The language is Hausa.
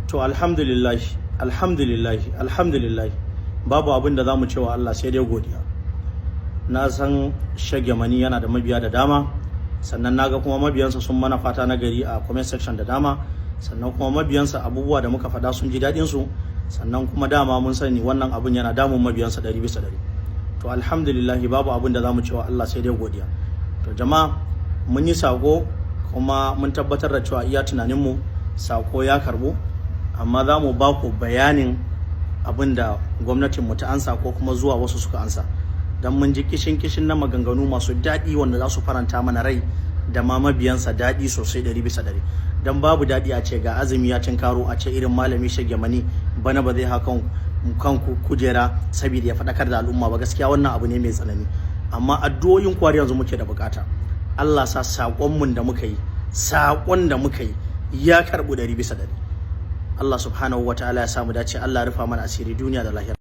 To alhamdulillah babu abin da zamu cewa Allah sai dai godiya. Na san Shagemani yana da mabiya da dama, sannan naga kuma mabiyansa sun mana fata na gari a comment section da dama, sannan kuma mabiyansa abubuwa da muka faɗa sun ji daɗin su, sannan kuma dama mun sani wannan abun yana damun mabiyansa 100%. To alhamdulillah babu abin da zamu cewa Allah sai dai godiya. To jama'a mun yi sako kuma mun tabbatar da cewa iya tunaninmu sako ya karbo, amma za mu ba ku bayanin abin da gwamnatinmu ta ansa ko kuma zuwa wasu suka ansa, don mun ji kishin na maganganu masu daɗi wanda za su faranta mana rai da ma mabiyansa daɗi sosai 100%. Don babu daɗi a ce ga azumi ya tinkaro a ce irin malami Shagemani bana ba zai hakan kan kujera saboda ya faɗakar da al'umma ba. Gaskiya wannan abu ne mai tsanani, amma addu'o'in kwari yanzu muke da bukata. Allah sa saƙon da muka yi ya karɓu 100%. Allah subhanahu wa ta'ala ya samu dace. Allah rufa mana asiri duniya da lahira.